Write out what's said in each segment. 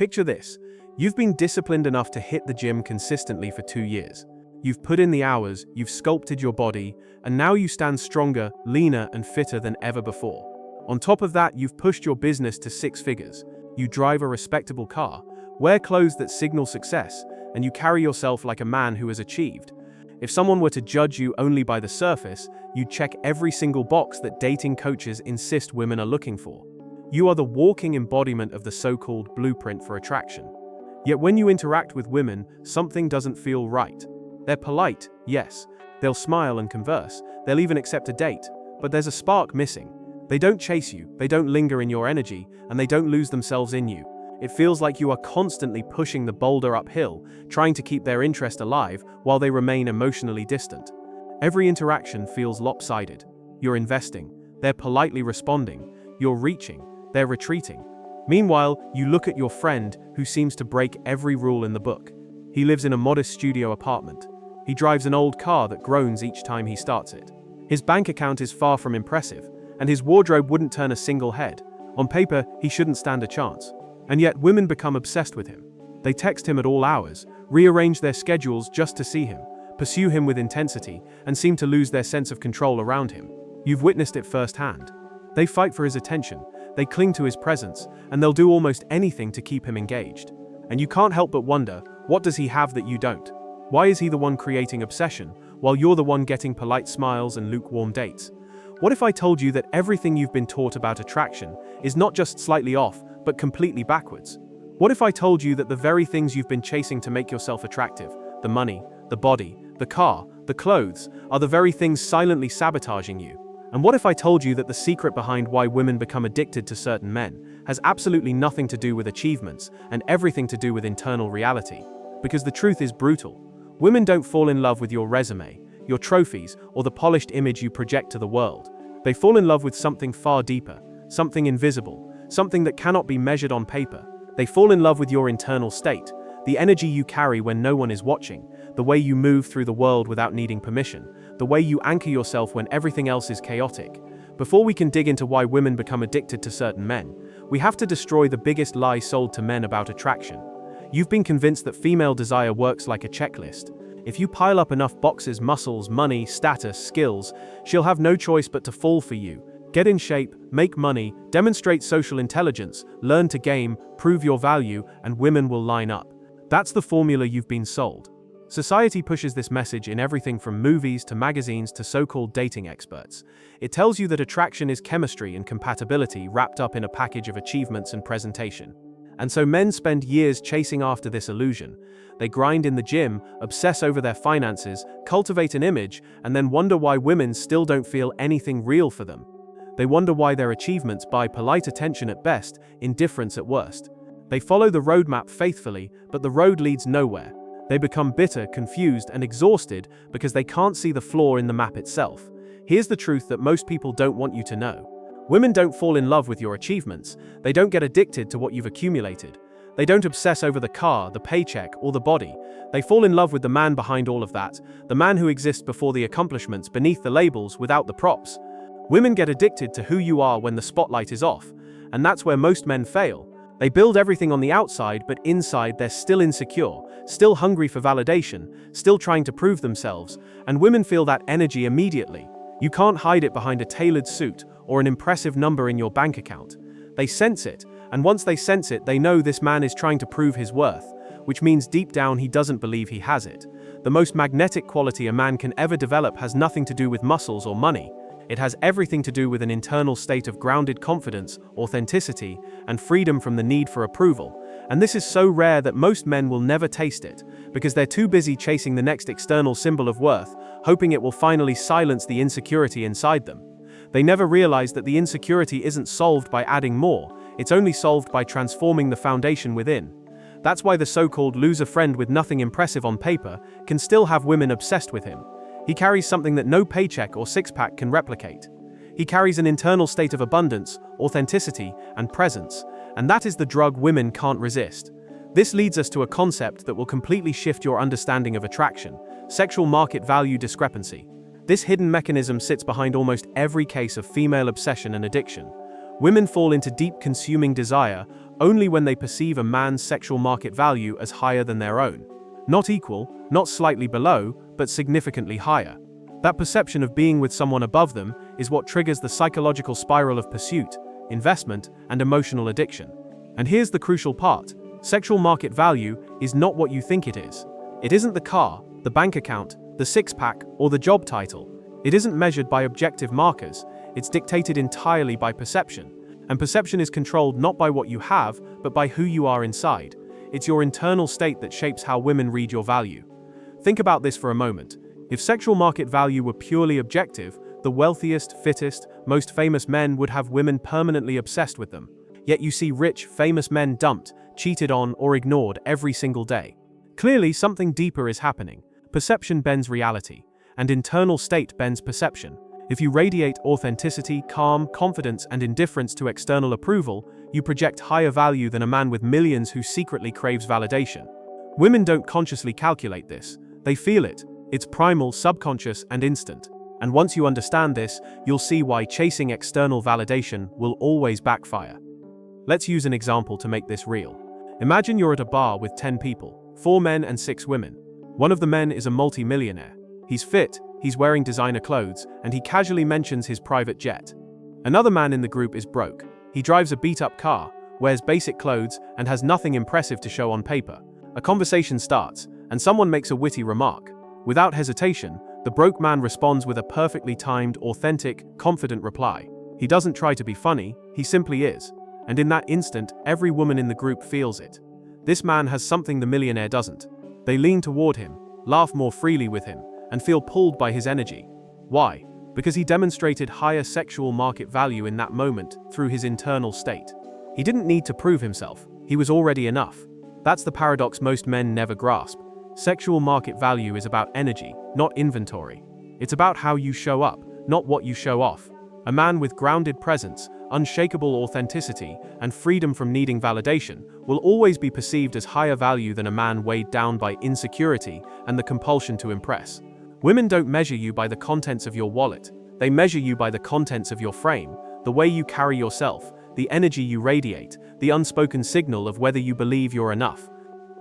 Picture this. You've been disciplined enough to hit the gym consistently for 2 years. You've put in the hours, you've sculpted your body, and now you stand stronger, leaner, and fitter than ever before. On top of that, you've pushed your business to 6 figures. You drive a respectable car, wear clothes that signal success, and you carry yourself like a man who has achieved. If someone were to judge you only by the surface, you'd check every single box that dating coaches insist women are looking for. You are the walking embodiment of the so-called blueprint for attraction. Yet when you interact with women, something doesn't feel right. They're polite, yes. They'll smile and converse. They'll even accept a date. But there's a spark missing. They don't chase you, they don't linger in your energy, and they don't lose themselves in you. It feels like you are constantly pushing the boulder uphill, trying to keep their interest alive while they remain emotionally distant. Every interaction feels lopsided. You're investing. They're politely responding. You're reaching. They're retreating. Meanwhile, you look at your friend who seems to break every rule in the book. He lives in a modest studio apartment. He drives an old car that groans each time he starts it. His bank account is far from impressive, and his wardrobe wouldn't turn a single head. On paper, he shouldn't stand a chance. And yet women become obsessed with him. They text him at all hours, rearrange their schedules just to see him, pursue him with intensity, and seem to lose their sense of control around him. You've witnessed it firsthand. They fight for his attention, they cling to his presence, and they'll do almost anything to keep him engaged. And you can't help but wonder, what does he have that you don't? Why is he the one creating obsession, while you're the one getting polite smiles and lukewarm dates? What if I told you that everything you've been taught about attraction is not just slightly off, but completely backwards? What if I told you that the very things you've been chasing to make yourself attractive, the money, the body, the car, the clothes, are the very things silently sabotaging you? And what if I told you that the secret behind why women become addicted to certain men has absolutely nothing to do with achievements and everything to do with internal reality? Because the truth is brutal. Women don't fall in love with your resume, your trophies, or the polished image you project to the world. They fall in love with something far deeper, something invisible, something that cannot be measured on paper. They fall in love with your internal state, the energy you carry when no one is watching, the way you move through the world without needing permission, the way you anchor yourself when everything else is chaotic. Before we can dig into why women become addicted to certain men, we have to destroy the biggest lie sold to men about attraction. You've been convinced that female desire works like a checklist. If you pile up enough boxes, muscles, money, status, skills, she'll have no choice but to fall for you. Get in shape, make money, demonstrate social intelligence, learn to game, prove your value, and women will line up. That's the formula you've been sold. Society pushes this message in everything from movies to magazines to so-called dating experts. It tells you that attraction is chemistry and compatibility wrapped up in a package of achievements and presentation. And so men spend years chasing after this illusion. They grind in the gym, obsess over their finances, cultivate an image, and then wonder why women still don't feel anything real for them. They wonder why their achievements buy polite attention at best, indifference at worst. They follow the roadmap faithfully, but the road leads nowhere. They become bitter, confused, and exhausted because they can't see the flaw in the map itself. Here's the truth that most people don't want you to know. Women don't fall in love with your achievements. They don't get addicted to what you've accumulated. They don't obsess over the car, the paycheck, or the body. They fall in love with the man behind all of that, the man who exists before the accomplishments, beneath the labels, without the props. Women get addicted to who you are when the spotlight is off, and that's where most men fail. They build everything on the outside, but inside they're still insecure, still hungry for validation, still trying to prove themselves, and women feel that energy immediately. You can't hide it behind a tailored suit or an impressive number in your bank account. They sense it, and once they sense it, they know this man is trying to prove his worth, which means deep down he doesn't believe he has it. The most magnetic quality a man can ever develop has nothing to do with muscles or money. It has everything to do with an internal state of grounded confidence, authenticity, and freedom from the need for approval. And this is so rare that most men will never taste it, because they're too busy chasing the next external symbol of worth, hoping it will finally silence the insecurity inside them. They never realize that the insecurity isn't solved by adding more, it's only solved by transforming the foundation within. That's why the so-called loser friend with nothing impressive on paper can still have women obsessed with him. He carries something that no paycheck or six-pack can replicate. He carries an internal state of abundance, authenticity, and presence, and that is the drug women can't resist. This leads us to a concept that will completely shift your understanding of attraction: sexual market value discrepancy. This hidden mechanism sits behind almost every case of female obsession and addiction. Women fall into deep consuming desire only when they perceive a man's sexual market value as higher than their own. Not equal, not slightly below, but significantly higher. That perception of being with someone above them is what triggers the psychological spiral of pursuit, investment, and emotional addiction. And here's the crucial part. Sexual market value is not what you think it is. It isn't the car, the bank account, the six-pack, or the job title. It isn't measured by objective markers. It's dictated entirely by perception. And perception is controlled not by what you have, but by who you are inside. It's your internal state that shapes how women read your value. Think about this for a moment. If sexual market value were purely objective, the wealthiest, fittest, most famous men would have women permanently obsessed with them. Yet you see rich, famous men dumped, cheated on, or ignored every single day. Clearly, something deeper is happening. Perception bends reality, and internal state bends perception. If you radiate authenticity, calm, confidence, and indifference to external approval, you project higher value than a man with millions who secretly craves validation. Women don't consciously calculate this. They feel it. It's primal, subconscious, and instant. And once you understand this, you'll see why chasing external validation will always backfire. Let's use an example to make this real. Imagine you're at a bar with 10 people, 4 men and 6 women. One of the men is a multi-millionaire. He's fit, he's wearing designer clothes, and he casually mentions his private jet. Another man in the group is broke. He drives a beat-up car, wears basic clothes, and has nothing impressive to show on paper. A conversation starts, and someone makes a witty remark. Without hesitation, the broke man responds with a perfectly timed, authentic, confident reply. He doesn't try to be funny, he simply is. And in that instant, every woman in the group feels it. This man has something the millionaire doesn't. They lean toward him, laugh more freely with him, and feel pulled by his energy. Why? Because he demonstrated higher sexual market value in that moment through his internal state. He didn't need to prove himself, he was already enough. That's the paradox most men never grasp. Sexual market value is about energy, not inventory. It's about how you show up, not what you show off. A man with grounded presence, unshakable authenticity, and freedom from needing validation will always be perceived as higher value than a man weighed down by insecurity and the compulsion to impress. Women don't measure you by the contents of your wallet. They measure you by the contents of your frame, the way you carry yourself, the energy you radiate, the unspoken signal of whether you believe you're enough.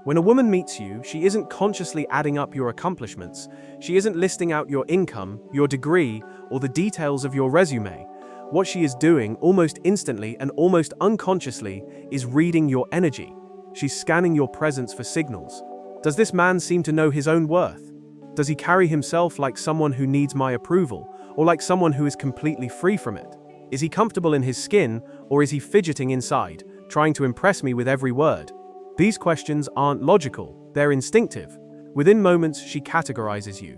When a woman meets you, she isn't consciously adding up your accomplishments. She isn't listing out your income, your degree, or the details of your resume. What she is doing, almost instantly and almost unconsciously, is reading your energy. She's scanning your presence for signals. Does this man seem to know his own worth? Does he carry himself like someone who needs my approval, or like someone who is completely free from it? Is he comfortable in his skin, or is he fidgeting inside, trying to impress me with every word? These questions aren't logical, they're instinctive. Within moments, she categorizes you.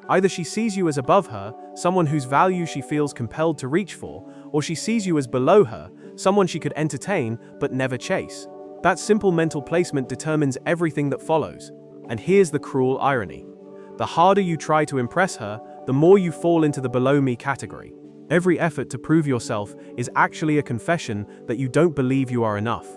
Either she sees you as above her, someone whose value she feels compelled to reach for, or she sees you as below her, someone she could entertain but never chase. That simple mental placement determines everything that follows. And here's the cruel irony. The harder you try to impress her, the more you fall into the below me category. Every effort to prove yourself is actually a confession that you don't believe you are enough.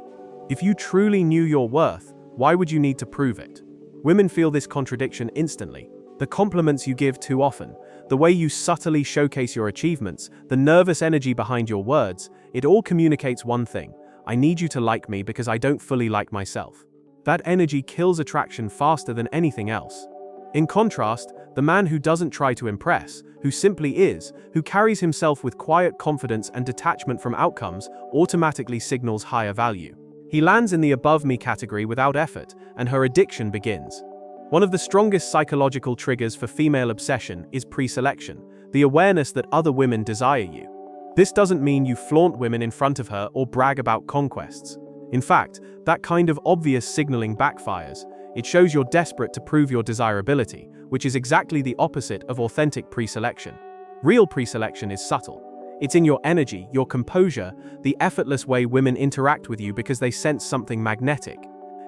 If you truly knew your worth, why would you need to prove it? Women feel this contradiction instantly. The compliments you give too often, the way you subtly showcase your achievements, the nervous energy behind your words, it all communicates one thing. I need you to like me because I don't fully like myself. That energy kills attraction faster than anything else. In contrast, the man who doesn't try to impress, who simply is, who carries himself with quiet confidence and detachment from outcomes, automatically signals higher value. He lands in the above me category without effort, and her addiction begins. One of the strongest psychological triggers for female obsession is pre-selection, the awareness that other women desire you. This doesn't mean you flaunt women in front of her or brag about conquests. In fact, that kind of obvious signaling backfires. It shows you're desperate to prove your desirability, which is exactly the opposite of authentic pre-selection. Real pre-selection is subtle. It's in your energy, your composure, the effortless way women interact with you because they sense something magnetic.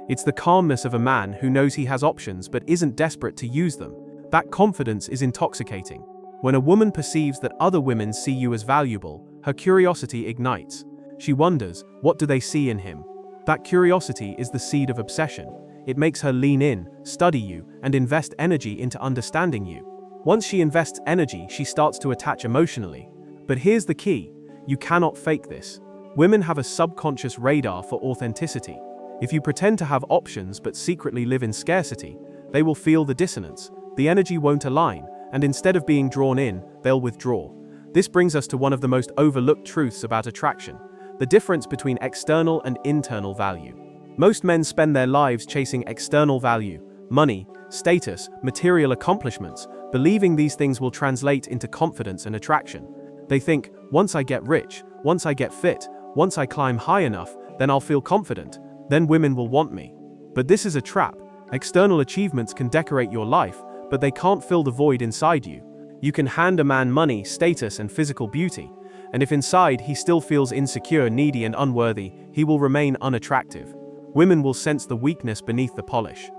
It's the calmness of a man who knows he has options but isn't desperate to use them. That confidence is intoxicating. When a woman perceives that other women see you as valuable, her curiosity ignites. She wonders, what do they see in him? That curiosity is the seed of obsession. It makes her lean in, study you, and invest energy into understanding you. Once she invests energy, she starts to attach emotionally. But here's the key. You cannot fake this. Women have a subconscious radar for authenticity. If you pretend to have options but secretly live in scarcity, they will feel the dissonance. The energy won't align, and instead of being drawn in, they'll withdraw. This brings us to one of the most overlooked truths about attraction: the difference between external and internal value. Most men spend their lives chasing external value, money, status, material accomplishments, believing these things will translate into confidence and attraction. They think, once I get rich, once I get fit, once I climb high enough, then I'll feel confident, then women will want me. But this is a trap. External achievements can decorate your life, but they can't fill the void inside you. You can hand a man money, status, and physical beauty, and if inside he still feels insecure, needy, and unworthy, he will remain unattractive. Women will sense the weakness beneath the polish.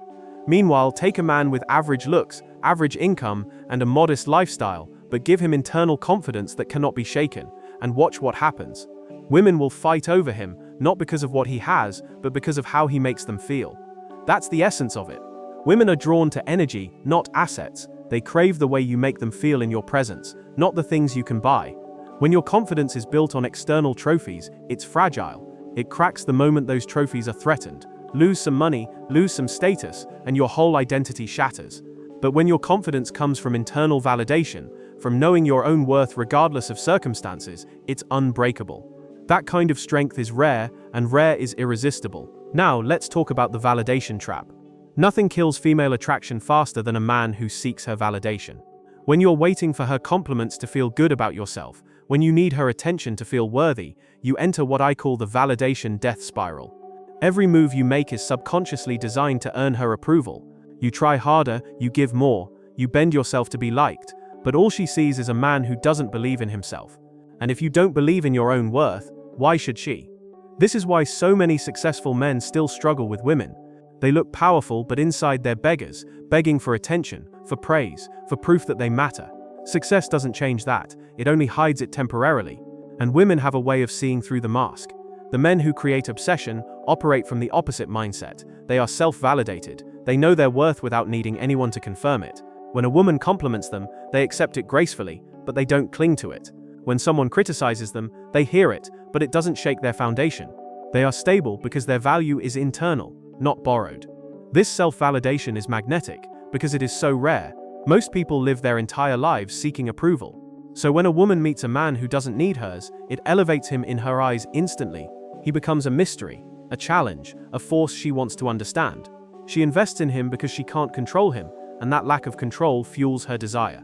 Meanwhile, take a man with average looks, average income, and a modest lifestyle, but give him internal confidence that cannot be shaken, and watch what happens. Women will fight over him, not because of what he has, but because of how he makes them feel. That's the essence of it. Women are drawn to energy, not assets. They crave the way you make them feel in your presence, not the things you can buy. When your confidence is built on external trophies, it's fragile. It cracks the moment those trophies are threatened. Lose some money, lose some status, and your whole identity shatters. But when your confidence comes from internal validation, from knowing your own worth regardless of circumstances, it's unbreakable. That kind of strength is rare, and rare is irresistible. Now, let's talk about the validation trap. Nothing kills female attraction faster than a man who seeks her validation. When you're waiting for her compliments to feel good about yourself, when you need her attention to feel worthy, you enter what I call the validation death spiral. Every move you make is subconsciously designed to earn her approval. You try harder, you give more, you bend yourself to be liked, but all she sees is a man who doesn't believe in himself. And if you don't believe in your own worth, why should she? This is why so many successful men still struggle with women. They look powerful, but inside they're beggars, begging for attention, for praise, for proof that they matter. Success doesn't change that, it only hides it temporarily. And women have a way of seeing through the mask. The men who create obsession operate from the opposite mindset. They are self-validated. They know their worth without needing anyone to confirm it. When a woman compliments them, they accept it gracefully, but they don't cling to it. When someone criticizes them, they hear it, but it doesn't shake their foundation. They are stable because their value is internal, not borrowed. This self-validation is magnetic because it is so rare. Most people live their entire lives seeking approval. So when a woman meets a man who doesn't need hers, it elevates him in her eyes instantly. He becomes a mystery, a challenge, a force she wants to understand. She invests in him because she can't control him, and that lack of control fuels her desire.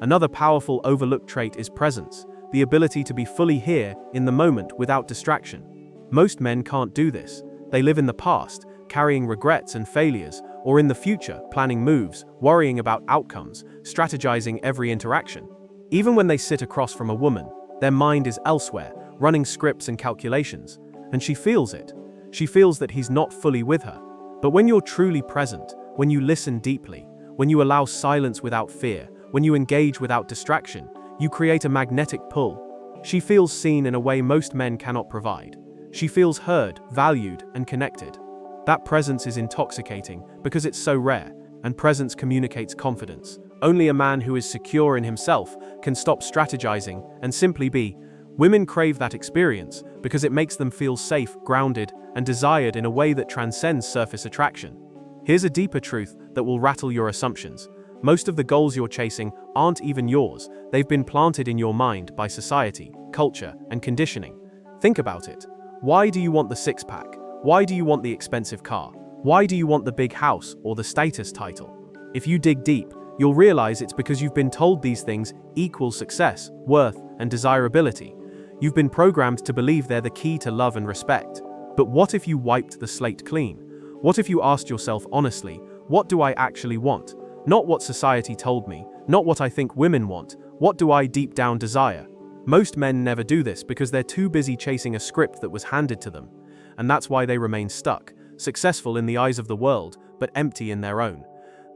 Another powerful overlooked trait is presence, the ability to be fully here, in the moment, without distraction. Most men can't do this. They live in the past, carrying regrets and failures, or in the future, planning moves, worrying about outcomes, strategizing every interaction. Even when they sit across from a woman, their mind is elsewhere, running scripts and calculations, and she feels it. She feels that he's not fully with her. But when you're truly present, when you listen deeply, when you allow silence without fear, when you engage without distraction, you create a magnetic pull. She feels seen in a way most men cannot provide. She feels heard, valued, and connected. That presence is intoxicating because it's so rare, and presence communicates confidence. Only a man who is secure in himself can stop strategizing and simply be. Women crave that experience because it makes them feel safe, grounded, and desired in a way that transcends surface attraction. Here's a deeper truth that will rattle your assumptions. Most of the goals you're chasing aren't even yours. They've been planted in your mind by society, culture, and conditioning. Think about it. Why do you want the six-pack? Why do you want the expensive car? Why do you want the big house or the status title? If you dig deep, you'll realize it's because you've been told these things equal success, worth, and desirability. You've been programmed to believe they're the key to love and respect. But what if you wiped the slate clean? What if you asked yourself honestly, what do I actually want? Not what society told me, not what I think women want, what do I deep down desire? Most men never do this because they're too busy chasing a script that was handed to them. And that's why they remain stuck, successful in the eyes of the world, but empty in their own.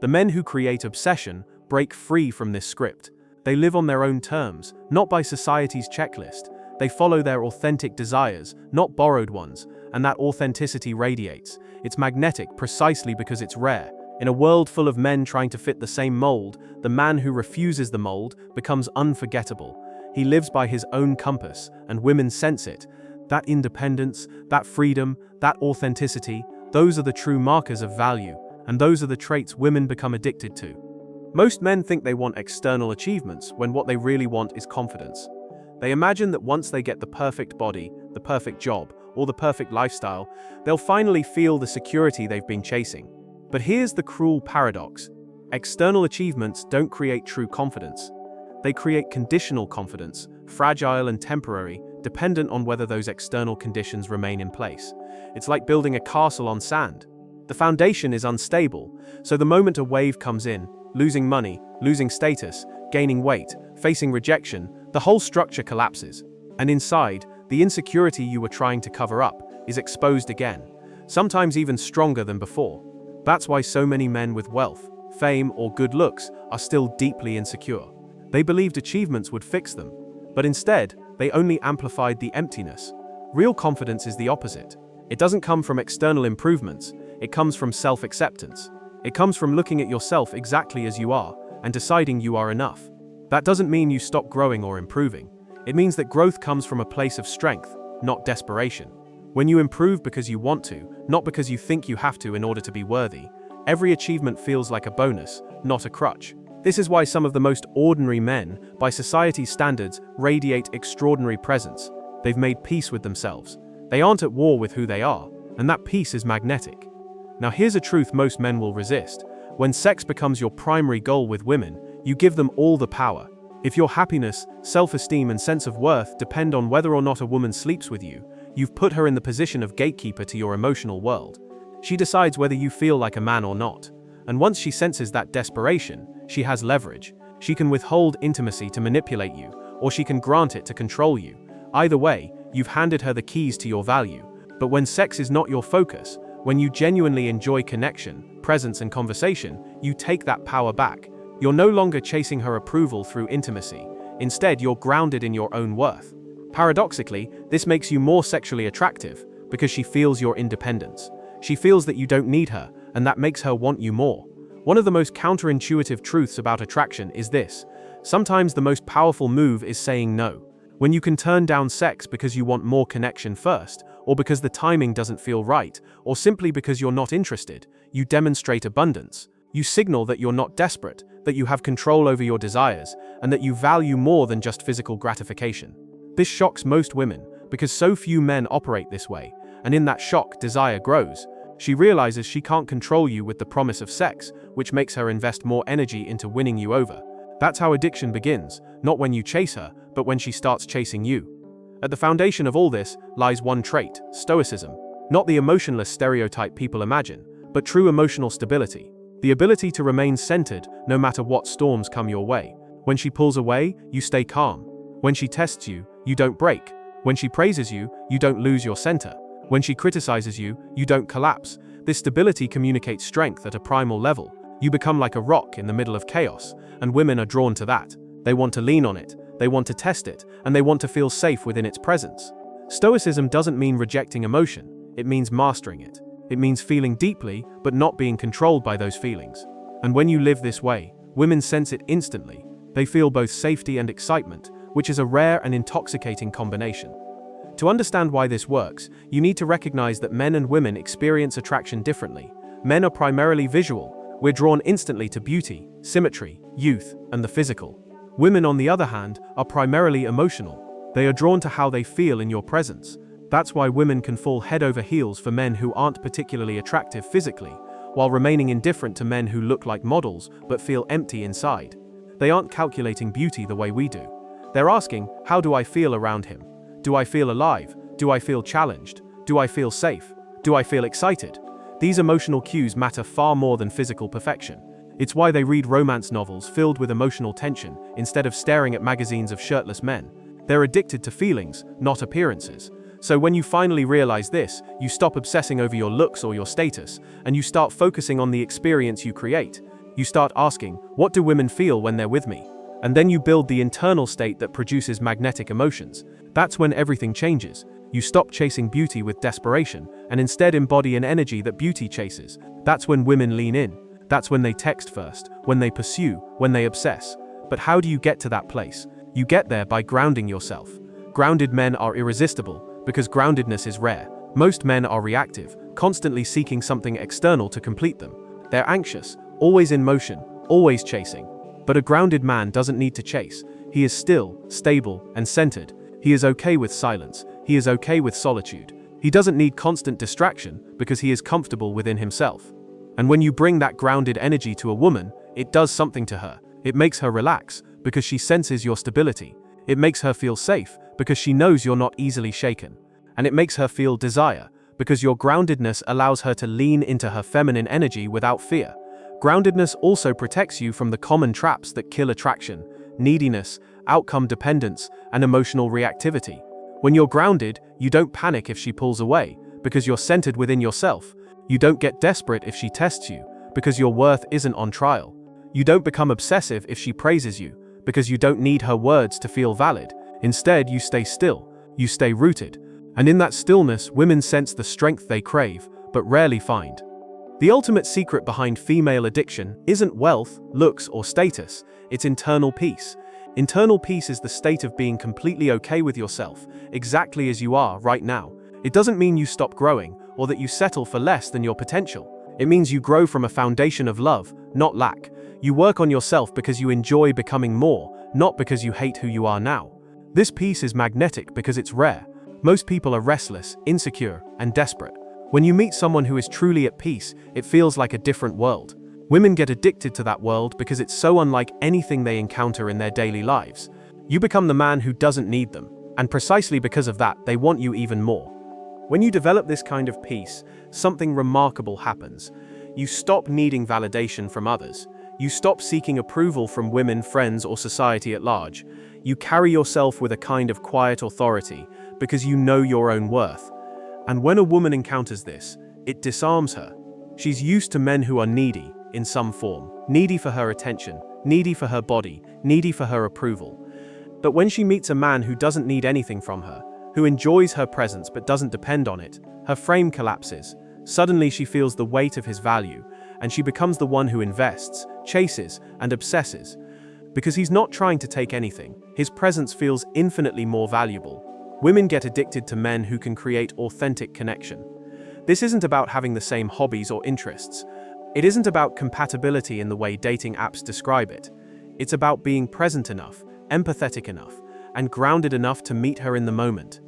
The men who create obsession break free from this script. They live on their own terms, not by society's checklist. They follow their authentic desires, not borrowed ones, and that authenticity radiates. It's magnetic precisely because it's rare. In a world full of men trying to fit the same mold, the man who refuses the mold becomes unforgettable. He lives by his own compass, and women sense it. That independence, that freedom, that authenticity, those are the true markers of value, and those are the traits women become addicted to. Most men think they want external achievements when what they really want is confidence. They imagine that once they get the perfect body, the perfect job, or the perfect lifestyle, they'll finally feel the security they've been chasing. But here's the cruel paradox. External achievements don't create true confidence. They create conditional confidence, fragile and temporary, dependent on whether those external conditions remain in place. It's like building a castle on sand. The foundation is unstable, so the moment a wave comes in, losing money, losing status, gaining weight, facing rejection, the whole structure collapses. And inside, the insecurity you were trying to cover up is exposed again, sometimes even stronger than before. That's why so many men with wealth, fame, or good looks are still deeply insecure. They believed achievements would fix them, but instead, they only amplified the emptiness. Real confidence is the opposite. It doesn't come from external improvements, it comes from self-acceptance. It comes from looking at yourself exactly as you are and deciding you are enough. That doesn't mean you stop growing or improving. It means that growth comes from a place of strength, not desperation. When you improve because you want to, not because you think you have to in order to be worthy, every achievement feels like a bonus, not a crutch. This is why some of the most ordinary men, by society's standards, radiate extraordinary presence. They've made peace with themselves. They aren't at war with who they are, and that peace is magnetic. Now here's a truth most men will resist. When sex becomes your primary goal with women, you give them all the power. If your happiness, self-esteem, and sense of worth depend on whether or not a woman sleeps with you, you've put her in the position of gatekeeper to your emotional world. She decides whether you feel like a man or not. And once she senses that desperation, she has leverage. She can withhold intimacy to manipulate you, or she can grant it to control you. Either way, you've handed her the keys to your value. But when sex is not your focus, when you genuinely enjoy connection, presence, and conversation, you take that power back. You're no longer chasing her approval through intimacy. Instead, you're grounded in your own worth. Paradoxically, this makes you more sexually attractive because she feels your independence. She feels that you don't need her, and that makes her want you more. One of the most counterintuitive truths about attraction is this: sometimes the most powerful move is saying no. When you can turn down sex because you want more connection first, or because the timing doesn't feel right, or simply because you're not interested, you demonstrate abundance. You signal that you're not desperate, that you have control over your desires, and that you value more than just physical gratification. This shocks most women, because so few men operate this way, and in that shock, desire grows. She realizes she can't control you with the promise of sex, which makes her invest more energy into winning you over. That's how addiction begins, not when you chase her, but when she starts chasing you. At the foundation of all this lies one trait: stoicism. Not the emotionless stereotype people imagine, but true emotional stability. The ability to remain centered no matter what storms come your way. When she pulls away, you stay calm. When she tests you, you don't break. When she praises you, you don't lose your center. When she criticizes you, you don't collapse. This stability communicates strength at a primal level. You become like a rock in the middle of chaos, and women are drawn to that. They want to lean on it, they want to test it, and they want to feel safe within its presence. Stoicism doesn't mean rejecting emotion, it means mastering it. It means feeling deeply, but not being controlled by those feelings. And when you live this way, women sense it instantly. They feel both safety and excitement, which is a rare and intoxicating combination. To understand why this works, you need to recognize that men and women experience attraction differently. Men are primarily visual. We're drawn instantly to beauty, symmetry, youth, and the physical. Women, on the other hand, are primarily emotional. They are drawn to how they feel in your presence. That's why women can fall head over heels for men who aren't particularly attractive physically, while remaining indifferent to men who look like models but feel empty inside. They aren't calculating beauty the way we do. They're asking, how do I feel around him? Do I feel alive? Do I feel challenged? Do I feel safe? Do I feel excited? These emotional cues matter far more than physical perfection. It's why they read romance novels filled with emotional tension instead of staring at magazines of shirtless men. They're addicted to feelings, not appearances. So when you finally realize this, you stop obsessing over your looks or your status, and you start focusing on the experience you create. You start asking, what do women feel when they're with me? And then you build the internal state that produces magnetic emotions. That's when everything changes. You stop chasing beauty with desperation, and instead embody an energy that beauty chases. That's when women lean in. That's when they text first, when they pursue, when they obsess. But how do you get to that place? You get there by grounding yourself. Grounded men are irresistible. because groundedness is rare. Most men are reactive, constantly seeking something external to complete them. They're anxious, always in motion, always chasing. But a grounded man doesn't need to chase. He is still, stable, and centered. He is okay with silence. He is okay with solitude. He doesn't need constant distraction because he is comfortable within himself. And when you bring that grounded energy to a woman, it does something to her. It makes her relax because she senses your stability. It makes her feel safe because she knows you're not easily shaken. And it makes her feel desire because your groundedness allows her to lean into her feminine energy without fear. Groundedness also protects you from the common traps that kill attraction: neediness, outcome dependence, and emotional reactivity. When you're grounded, you don't panic if she pulls away because you're centered within yourself. You don't get desperate if she tests you because your worth isn't on trial. You don't become obsessive if she praises you because you don't need her words to feel valid. Instead, you stay still, you stay rooted. And in that stillness, women sense the strength they crave, but rarely find. The ultimate secret behind female addiction isn't wealth, looks, or status, it's internal peace. Internal peace is the state of being completely okay with yourself, exactly as you are right now. It doesn't mean you stop growing, or that you settle for less than your potential. It means you grow from a foundation of love, not lack. You work on yourself because you enjoy becoming more, not because you hate who you are now. This peace is magnetic because it's rare. Most people are restless, insecure, and desperate. When you meet someone who is truly at peace, it feels like a different world. Women get addicted to that world because it's so unlike anything they encounter in their daily lives. You become the man who doesn't need them, and precisely because of that, they want you even more. When you develop this kind of peace, something remarkable happens. You stop needing validation from others. You stop seeking approval from women, friends, or society at large. You carry yourself with a kind of quiet authority because you know your own worth. And when a woman encounters this, it disarms her. She's used to men who are needy in some form, needy for her attention, needy for her body, needy for her approval. But when she meets a man who doesn't need anything from her, who enjoys her presence but doesn't depend on it, her frame collapses. Suddenly she feels the weight of his value, and she becomes the one who invests, chases, and obsesses. Because he's not trying to take anything, his presence feels infinitely more valuable. Women get addicted to men who can create authentic connection. This isn't about having the same hobbies or interests. It isn't about compatibility in the way dating apps describe it. It's about being present enough, empathetic enough, and grounded enough to meet her in the moment.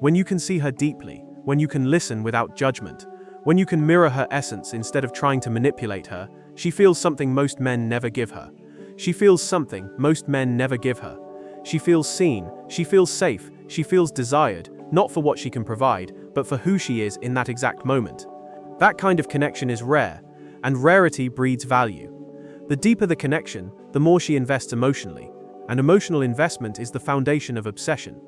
When you can see her deeply, when you can listen without judgment, when you can mirror her essence instead of trying to manipulate her, she feels something most men never give her. She feels something most men never give her. She feels seen, she feels safe, she feels desired, not for what she can provide, but for who she is in that exact moment. That kind of connection is rare, and rarity breeds value. The deeper the connection, the more she invests emotionally, and emotional investment is the foundation of obsession.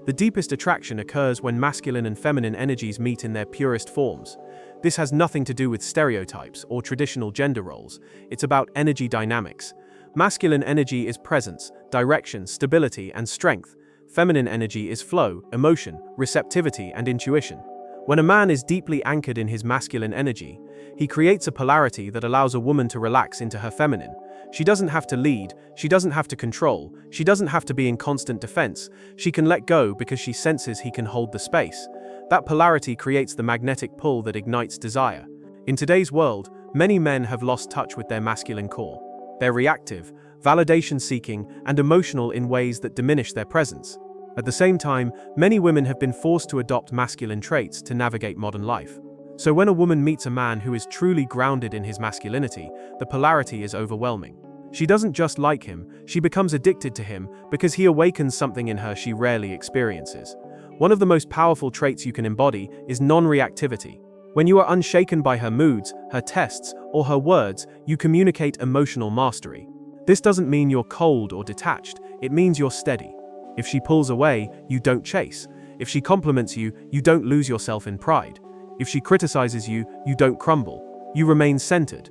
The deepest attraction occurs when masculine and feminine energies meet in their purest forms. This has nothing to do with stereotypes or traditional gender roles. It's about energy dynamics. Masculine energy is presence, direction, stability, and strength. Feminine energy is flow, emotion, receptivity, and intuition. When a man is deeply anchored in his masculine energy, he creates a polarity that allows a woman to relax into her feminine. She doesn't have to lead, she doesn't have to control, she doesn't have to be in constant defense. She can let go because she senses he can hold the space. That polarity creates the magnetic pull that ignites desire. In today's world, many men have lost touch with their masculine core. They're reactive, validation-seeking, and emotional in ways that diminish their presence. At the same time, many women have been forced to adopt masculine traits to navigate modern life. So when a woman meets a man who is truly grounded in his masculinity, the polarity is overwhelming. She doesn't just like him, she becomes addicted to him because he awakens something in her she rarely experiences. One of the most powerful traits you can embody is non-reactivity. When you are unshaken by her moods, her tests, or her words, you communicate emotional mastery. This doesn't mean you're cold or detached, it means you're steady. If she pulls away, you don't chase. If she compliments you, you don't lose yourself in pride. If she criticizes you, you don't crumble. You remain centered.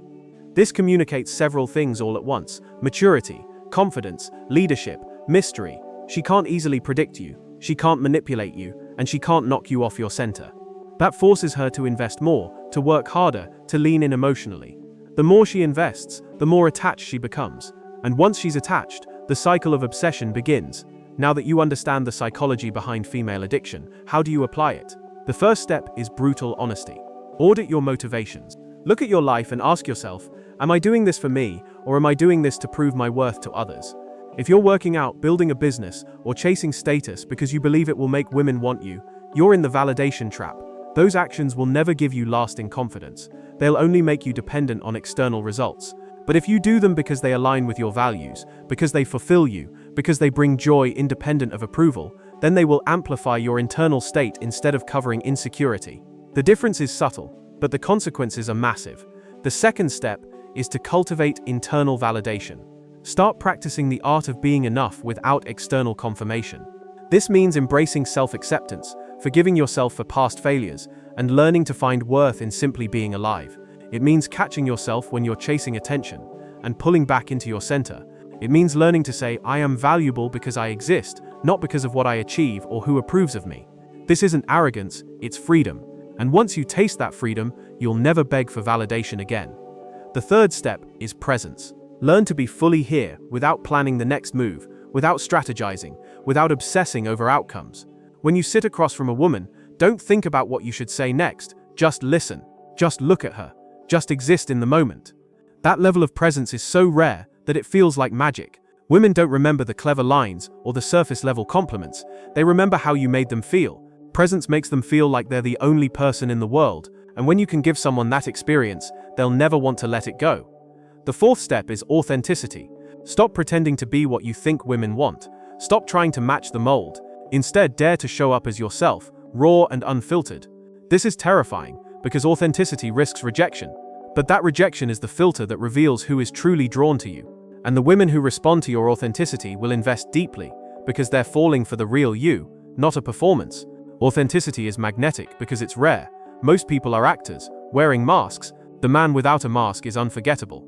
This communicates several things all at once: maturity, confidence, leadership, mystery. She can't easily predict you, she can't manipulate you, and she can't knock you off your center. That forces her to invest more, to work harder, to lean in emotionally. The more she invests, the more attached she becomes. And once she's attached, the cycle of obsession begins. Now that you understand the psychology behind female addiction, how do you apply it? The first step is brutal honesty. Audit your motivations. Look at your life and ask yourself, am I doing this for me, or am I doing this to prove my worth to others? If you're working out, building a business, or chasing status because you believe it will make women want you, you're in the validation trap. Those actions will never give you lasting confidence. They'll only make you dependent on external results. But if you do them because they align with your values, because they fulfill you, because they bring joy independent of approval, then they will amplify your internal state instead of covering insecurity. The difference is subtle, but the consequences are massive. The second step is to cultivate internal validation. Start practicing the art of being enough without external confirmation. This means embracing self-acceptance, forgiving yourself for past failures, and learning to find worth in simply being alive. It means catching yourself when you're chasing attention and pulling back into your center. It means learning to say, I am valuable because I exist, not because of what I achieve or who approves of me. This isn't arrogance, it's freedom. And once you taste that freedom, you'll never beg for validation again. The third step is presence. Learn to be fully here without planning the next move, without strategizing, without obsessing over outcomes. When you sit across from a woman, don't think about what you should say next. Just listen. Just look at her. Just exist in the moment. That level of presence is so rare that it feels like magic. Women don't remember the clever lines or the surface-level compliments. They remember how you made them feel. Presence makes them feel like they're the only person in the world, and when you can give someone that experience, they'll never want to let it go. The fourth step is authenticity. Stop pretending to be what you think women want. Stop trying to match the mold. Instead, dare to show up as yourself, raw and unfiltered. This is terrifying, because authenticity risks rejection. But that rejection is the filter that reveals who is truly drawn to you. And the women who respond to your authenticity will invest deeply, because they're falling for the real you, not a performance. Authenticity is magnetic because it's rare. Most people are actors, wearing masks. The man without a mask is unforgettable.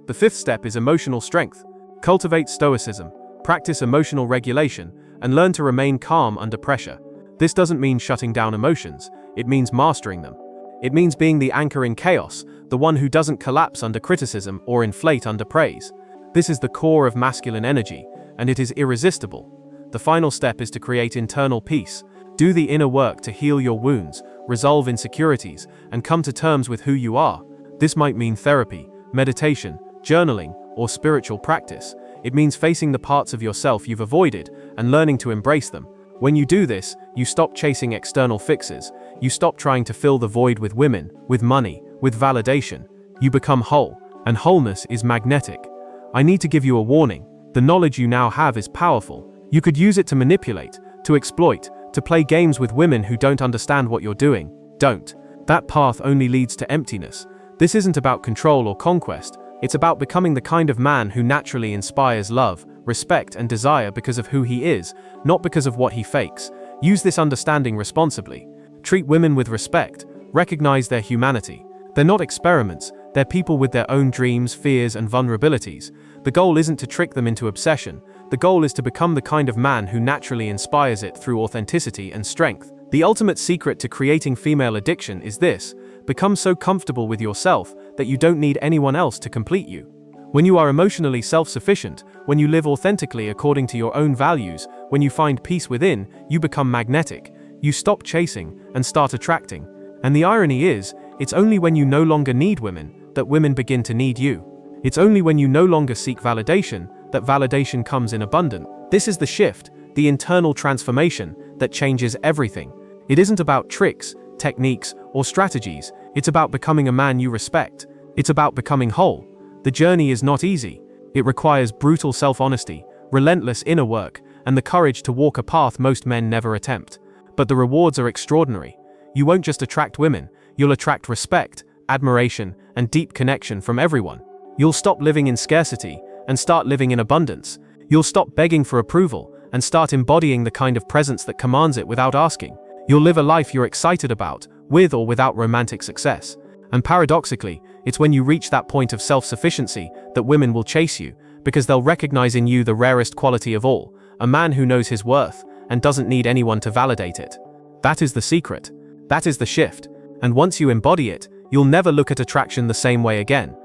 The fifth step is emotional strength. Cultivate stoicism, practice emotional regulation, and learn to remain calm under pressure. This doesn't mean shutting down emotions, it means mastering them. It means being the anchor in chaos, the one who doesn't collapse under criticism or inflate under praise. This is the core of masculine energy, and it is irresistible. The final step is to create internal peace. Do the inner work to heal your wounds, resolve insecurities, and come to terms with who you are. This might mean therapy, meditation, journaling, or spiritual practice. It means facing the parts of yourself you've avoided and learning to embrace them. When you do this, you stop chasing external fixes. You stop trying to fill the void with women, with money, with validation. You become whole, and wholeness is magnetic. I need to give you a warning. The knowledge you now have is powerful. You could use it to manipulate, to exploit, to play games with women who don't understand what you're doing. Don't. That path only leads to emptiness. This isn't about control or conquest. It's about becoming the kind of man who naturally inspires love, respect, and desire because of who he is, not because of what he fakes. Use this understanding responsibly. Treat women with respect. Recognize their humanity. They're not experiments. They're people with their own dreams, fears, and vulnerabilities. The goal isn't to trick them into obsession. The goal is to become the kind of man who naturally inspires it through authenticity and strength. The ultimate secret to creating female addiction is this: become so comfortable with yourself that you don't need anyone else to complete you. When you are emotionally self-sufficient, when you live authentically according to your own values, when you find peace within, you become magnetic. You stop chasing and start attracting. And the irony is, it's only when you no longer need women that women begin to need you. It's only when you no longer seek validation that validation comes in abundance. This is the shift, the internal transformation that changes everything. It isn't about tricks, techniques, or strategies. It's about becoming a man you respect. It's about becoming whole. The journey is not easy. It requires brutal self-honesty, relentless inner work, and the courage to walk a path most men never attempt. But the rewards are extraordinary. You won't just attract women, you'll attract respect, admiration, and deep connection from everyone. You'll stop living in scarcity and start living in abundance. You'll stop begging for approval and start embodying the kind of presence that commands it without asking. You'll live a life you're excited about, with or without romantic success. And paradoxically, it's when you reach that point of self-sufficiency that women will chase you, because they'll recognize in you the rarest quality of all, a man who knows his worth and doesn't need anyone to validate it. That is the secret. That is the shift. And once you embody it, you'll never look at attraction the same way again.